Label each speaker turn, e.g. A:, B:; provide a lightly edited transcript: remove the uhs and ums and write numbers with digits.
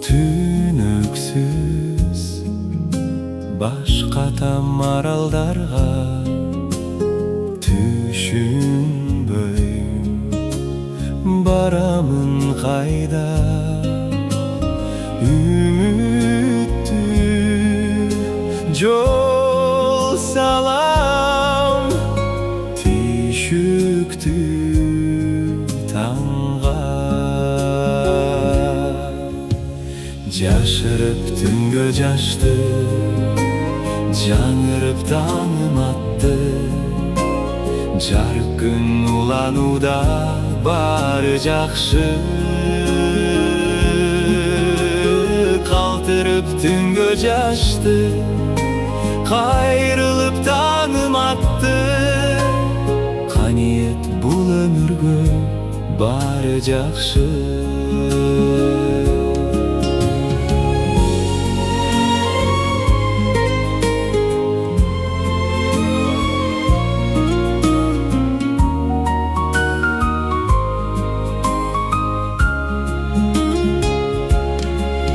A: Түнөксүз башка там аралдарга түшүнбөй барамын кайда. Үмүттүү жол салам түйшүктүү таңга. Жашырып түнгө жашты, жаңырып таңым атты. Жарык күн уланууда, баары жакшы. Калтырып түнгө жашты, кайрылып таңым атты. Каниет бул өмүргө баары жакшы.